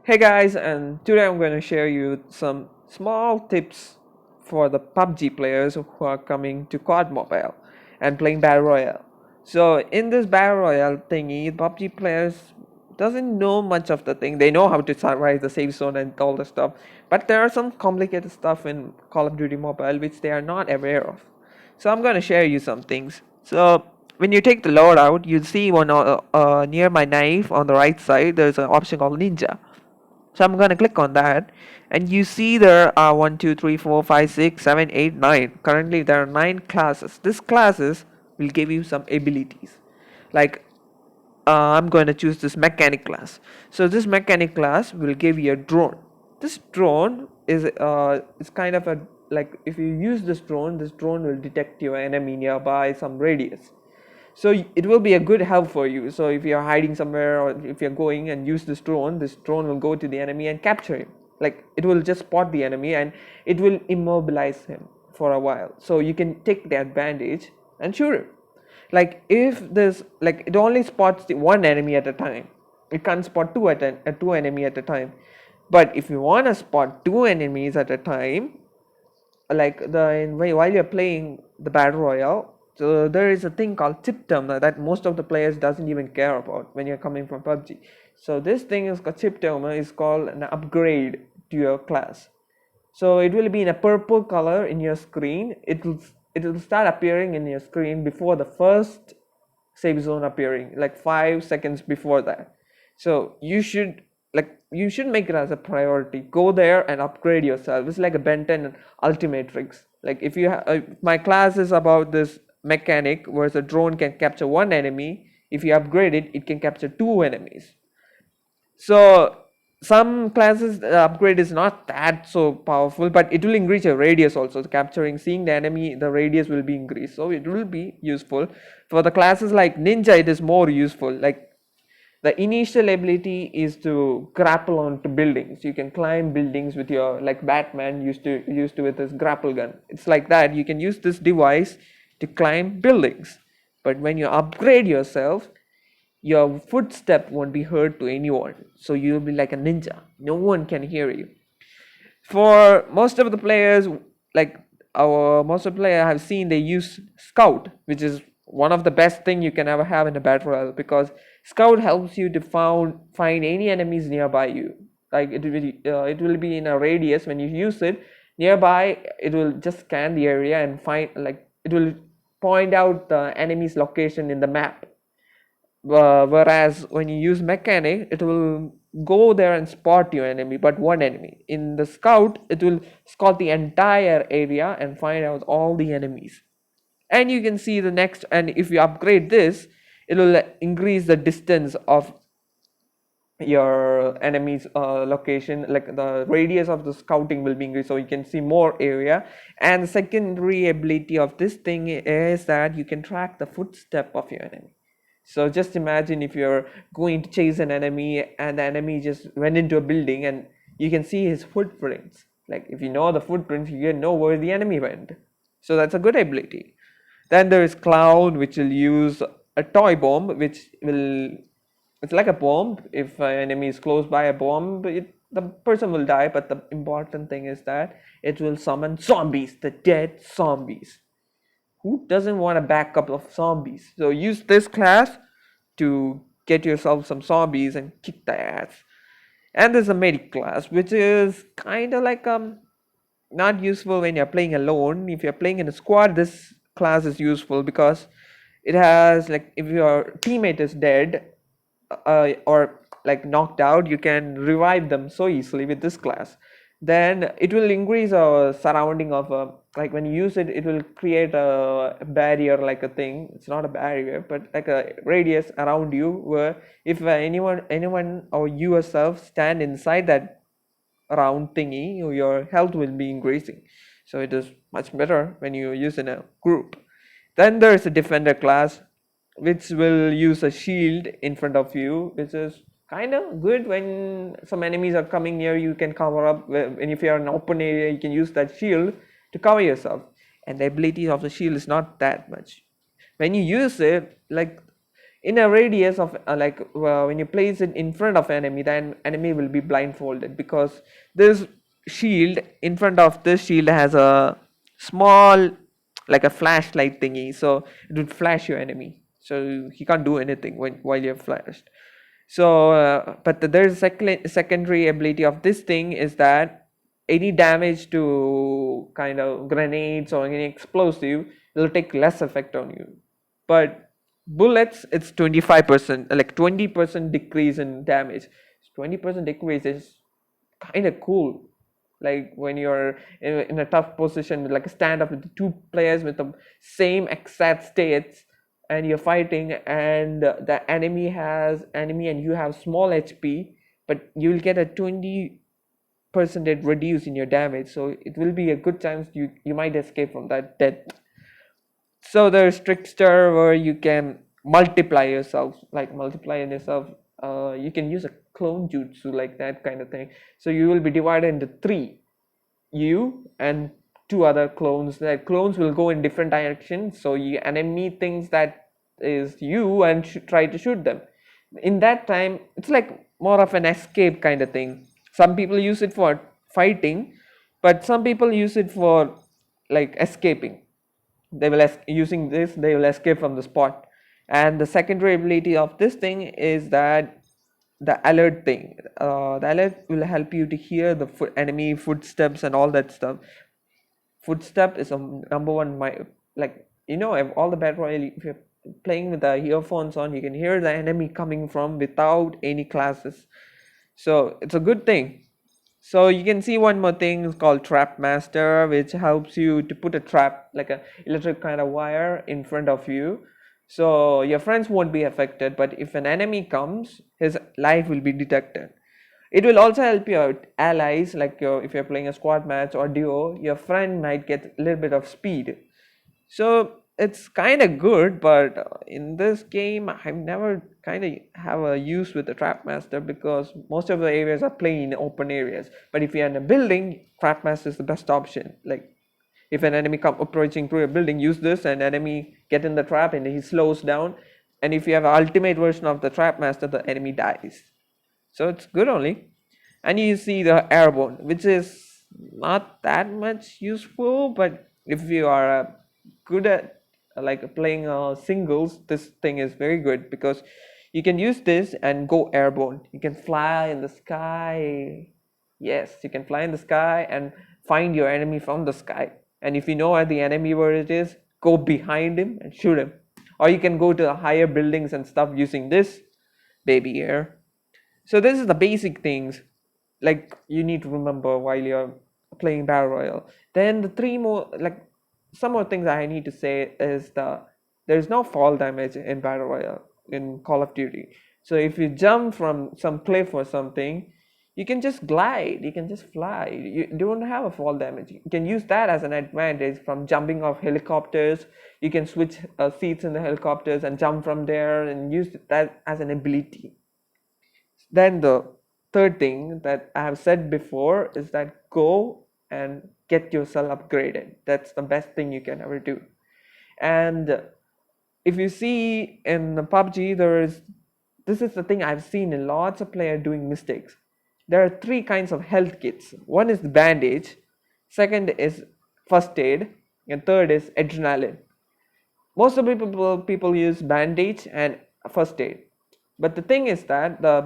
Hey guys, and today I'm going to share you some small tips for the PUBG players who are coming to COD Mobile and playing Battle Royale. So in this Battle Royale thingy, PUBG players doesn't know much of the thing. They know how to survive the safe zone and all the stuff, but there are some complicated stuff in Call of Duty Mobile which they are not aware of. So I'm going to share you some things. So when you take the loadout, you see one near my knife on the right side. There's an option called Ninja. So I'm gonna click on that, and you see there are 1, 2, 3, 4, 5, 6, 7, 8, 9. Currently, there are 9 classes. These classes will give you some abilities. Like I'm going to choose this mechanic class. So this mechanic class will give you a drone. This drone is kind of a like if you use this drone will detect your enemy nearby some radius. So it will be a good help for you. So if you're hiding somewhere or if you're going and use this drone will go to the enemy and capture him. Like it will just spot the enemy and it will immobilize him for a while. So you can take the advantage and shoot him. Like if this like it only spots the one enemy at a time. It can't spot two enemy at a time. But if you want to spot two enemies at a time, like while you're playing the battle royale, so there is a thing called chip terminal that most of the players doesn't even care about when you're coming from PUBG. So this thing is called chip terminal is called an upgrade to your class. So it will be in a purple color in your screen. It will start appearing in your screen before the first safe zone appearing, like 5 seconds before that. So you should make it as a priority. Go there and upgrade yourself. It's like a Benton Ultimatrix. Like if my class is about this mechanic where the drone can capture one enemy. If you upgrade it, it can capture two enemies. So some classes the upgrade is not that so powerful, but it will increase your radius also. Capturing, seeing the enemy, the radius will be increased, so it will be useful. For the classes like ninja, it is more useful. Like the initial ability is to grapple onto buildings. You can climb buildings with your, like Batman used to with his grapple gun. It's like that. You can use this device to climb buildings. But when you upgrade yourself, your footstep won't be heard to anyone, so you'll be like a ninja. No one can hear you. For most of the players, like our most of the players I have seen, they use scout, which is one of the best thing you can ever have in a battle royale, because scout helps you to find any enemies nearby you. Like it will be in a radius. When you use it nearby, it will just scan the area and find, like it will point out the enemy's location in the map. Whereas when you use mechanic, it will go there and spot your enemy, but one enemy. In the scout, it will scout the entire area and find out all the enemies. And you can see the next, and if you upgrade this, it will increase the distance of your enemy's location. Like the radius of the scouting will be increased, so you can see more area. And the secondary ability of this thing is that you can track the footstep of your enemy. So just imagine if you're going to chase an enemy and the enemy just went into a building and you can see his footprints. Like if you know the footprints, you can know where the enemy went. So that's a good ability. Then there is clown, which will use a toy bomb, which will, it's like a bomb. If an enemy is close by a bomb, the person will die. But the important thing is that it will summon zombies, the dead zombies. Who doesn't want a backup of zombies? So use this class to get yourself some zombies and kick their ass. And there's a medic class, which is kind of like not useful when you're playing alone. If you're playing in a squad, this class is useful because it has, like, if your teammate is dead or like knocked out, you can revive them so easily with this class. Then it will increase our surrounding of like when you use it, it will create a barrier, like a thing. It's not a barrier, but like a radius around you, where if anyone or you yourself stand inside that round thingy, your health will be increasing. So it is much better when you use in a group. Then there is a defender class, which will use a shield in front of you, which is kind of good when some enemies are coming near. You can cover up, and if you're in an open area, you can use that shield to cover yourself. And the ability of the shield is not that much. When you use it, like in a radius of when you place it in front of enemy, then enemy will be blindfolded, because this shield in front of this shield has a small, like a flashlight thingy, so it would flash your enemy, so he can't do anything while you're flashed. So but there's a secondary ability of this thing is that any damage to kind of grenades or any explosive, it'll take less effect on you. But bullets, it's 25%, like 20% decrease in damage. 20% decrease is kind of cool. Like when you're in a tough position, like a stand up with two players with the same exact states, and you're fighting, and the enemy and you have small HP, but you'll get a 20% reduce in your damage, so it will be a good chance you might escape from that death. So there's trickster, where you can multiply yourself, you can use a clone jutsu, like that kind of thing. So you will be divided into three, you and two other clones. That clones will go in different directions, so you enemy thinks that is you and try to shoot them. In that time, it's like more of an escape kind of thing. Some people use it for fighting, but some people use it for like escaping. They will using this, they will escape from the spot. And the secondary ability of this thing is that the alert thing. The alert will help you to hear the enemy footsteps and all that stuff. Footstep is a number one. All the battle royale, if you're playing with the earphones on, you can hear the enemy coming from without any classes. So it's a good thing. So you can see one more thing called Trap Master, which helps you to put a trap, like a electric kind of wire, in front of you. So your friends won't be affected, but if an enemy comes, his life will be detected. It will also help your allies, like if you're playing a squad match or duo, your friend might get a little bit of speed. So it's kind of good, but in this game, I've never kind of have a use with the trap master, because most of the areas are plain open areas. But if you're in a building, trap master is the best option. Like if an enemy come approaching through a building, use this, and enemy get in the trap and he slows down. And if you have an ultimate version of the trap master, the enemy dies. So it's good only. And you see the airborne, which is not that much useful, but if you are good at playing singles, this thing is very good, because you can use this and go airborne. You can fly in the sky. Yes, you can fly in the sky and find your enemy from the sky. And if you know where the enemy where it is, go behind him and shoot him. Or you can go to higher buildings and stuff using this baby here. So this is the basic things like you need to remember while you're playing battle royale. Then the three more, like some more things I need to say is there's no fall damage in battle royale in Call of Duty. So if you jump from some cliff or something, you can just glide, you can just fly, you don't have a fall damage. You can use that as an advantage from jumping off helicopters. You can switch seats in the helicopters and jump from there and use that as an ability. Then the third thing that I have said before is that go and get yourself upgraded. That's the best thing you can ever do. And if you see in the PUBG, this is the thing I've seen in lots of players doing mistakes. There are three kinds of health kits. One is the bandage, second is first aid, and third is adrenaline. Most of the people use bandage and first aid. But the thing is that the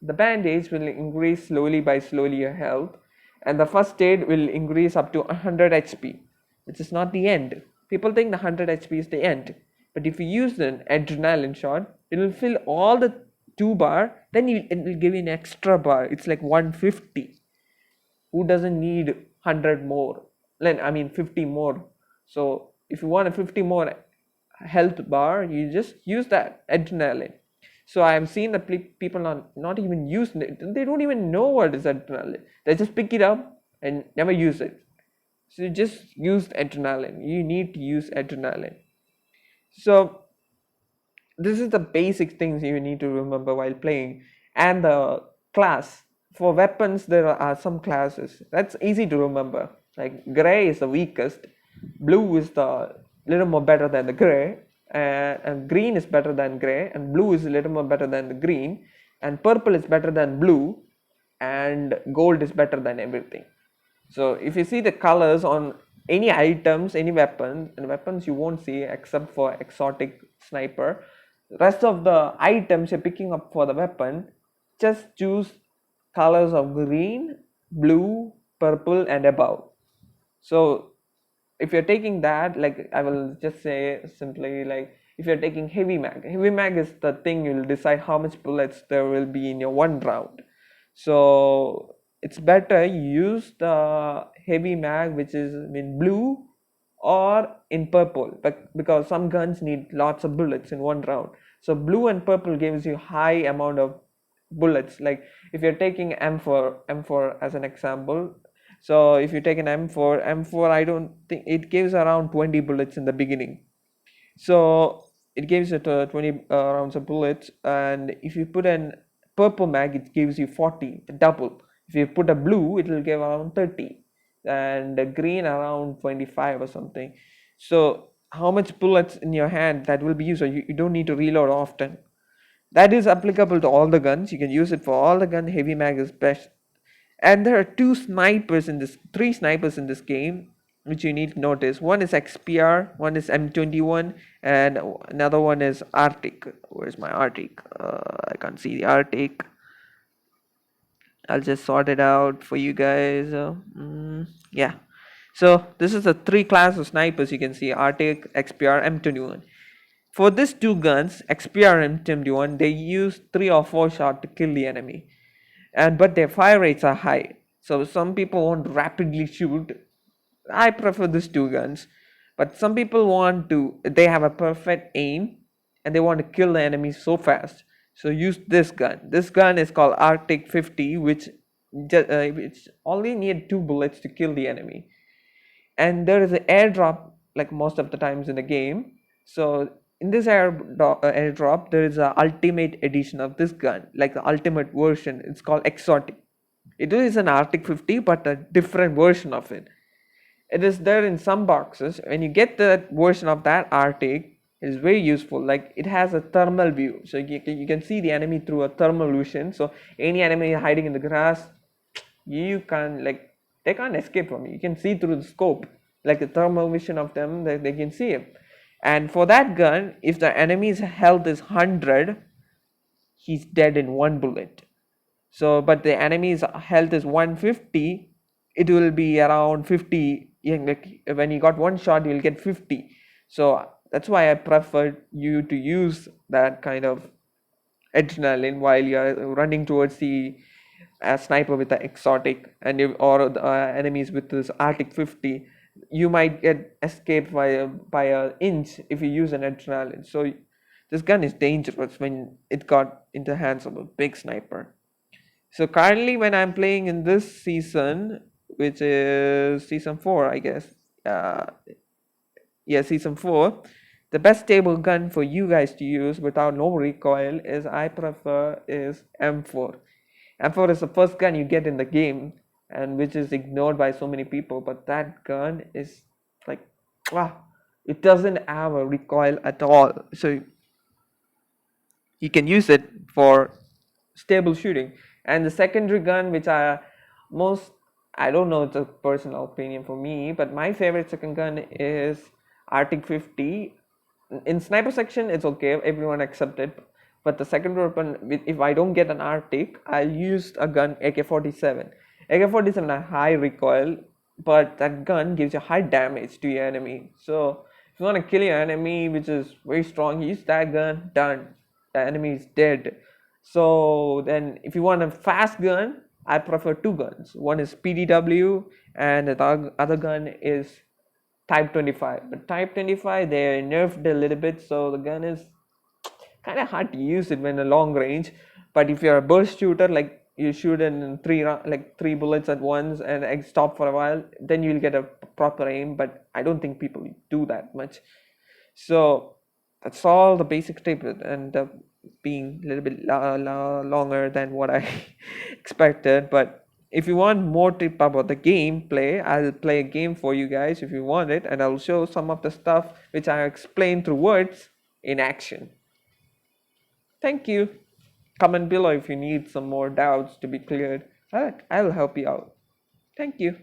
bandage will increase slowly your health, and the first aid will increase up to 100 HP, which is not the end. People think the 100 HP is the end, but if you use an adrenaline shot, it will fill all the 2 bar, then it will give you an extra bar. It's like 150. Who doesn't need 100 more? I mean 50 more. So if you want a 50 more health bar, you just use that adrenaline. So I have seen that people not even use it. They don't even know what is adrenaline. They just pick it up and never use it. So you just use adrenaline. You need to use adrenaline. So this is the basic things you need to remember while playing. And the class for weapons, there are some classes that's easy to remember. Like gray is the weakest, blue is the little more better than the gray, and green is better than gray, and blue is a little more better than the green, and purple is better than blue, and gold is better than everything. So if you see the colors on any items, any weapon, and weapons you won't see except for exotic sniper, rest of the items you're picking up for the weapon, just choose colors of green, blue, purple, and above. So if you're taking that, like I will just say simply, like if you're taking heavy mag is the thing you'll decide how much bullets there will be in your one round. So it's better you use the heavy mag which is in blue or in purple, but because some guns need lots of bullets in one round. So blue and purple gives you high amount of bullets. Like if you're taking M4 as an example, so if you take an M4, I don't think it gives around 20 bullets in the beginning. So it gives it 20 rounds of bullets, and if you put an purple mag, it gives you 40, the double. If you put a blue, it will give around 30, and a green around 25 or something. So how much bullets in your hand that will be used? So you don't need to reload often. That is applicable to all the guns. You can use it for all the gun. Heavy mag is best. And there are three snipers in this game, which you need to notice. One is XPR, one is M21, and another one is Arctic. Where's my Arctic? I can't see the Arctic. I'll just sort it out for you guys. Yeah. So this is the three classes of snipers you can see: Arctic, XPR, M21. For these two guns, XPR and M21, they use 3 or 4 shots to kill the enemy, and but their fire rates are high. So some people want to rapidly shoot. I prefer these two guns, but some people want to. They have a perfect aim, and they want to kill the enemy so fast. So use this gun. This gun is called Arctic 50, which only need 2 bullets to kill the enemy. And there is an airdrop like most of the times in the game. So in this airdrop, there is a ultimate edition of this gun, like the ultimate version. It's called exotic. It is an Arctic 50, but a different version of it. It is there in some boxes. When you get the version of that Arctic, it is very useful. Like it has a thermal view, so you can see the enemy through a thermal vision. So any enemy hiding in the grass, you can like they can't escape from you. You can see through the scope, like the thermal vision of them. They can see him. And for that gun, if the enemy's health is 100, he's dead in 1 bullet. So but the enemy's health is 150, it will be around 50. Like when you got one shot, you will get 50. So that's why I prefer you to use that kind of adrenaline while you're running towards the sniper with the exotic, and or the enemies with this Arctic 50. You might get escaped by a inch if you use an adrenaline. So this gun is dangerous when it got into the hands of a big sniper. So currently when I'm playing in this season, which is season 4, I guess. Uh, yeah, season 4. The best stable gun for you guys to use without no recoil is I prefer is M4. M4 is the first gun you get in the game, and which is ignored by so many people, but that gun is like wow, it doesn't have a recoil at all. So you can use it for stable shooting. And the secondary gun, which most I don't know, it's a personal opinion for me, but my favorite second gun is Arctic 50. In sniper section, it's okay, everyone accept it. But the second weapon, if I don't get an Arctic, I'll use a gun AK-47. AK-47 has high recoil, but that gun gives you high damage to your enemy. So if you want to kill your enemy, which is very strong, use that gun. Done. The enemy is dead. So then, if you want a fast gun, I prefer two guns. One is PDW, and the other gun is Type 25. But Type 25 they nerfed a little bit, so the gun is kind of hard to use it when a long range. But if you're a burst shooter, like you shoot in three bullets at once and stop for a while, then you'll get a proper aim. But I don't think people do that much. So that's all the basic tip, and being a little bit longer than what I expected. But if you want more tip about the gameplay, I'll play a game for you guys if you want it, and I'll show some of the stuff which I explained through words. in action. Thank you. Comment below if you need some more doubts to be cleared. I'll help you out. Thank you.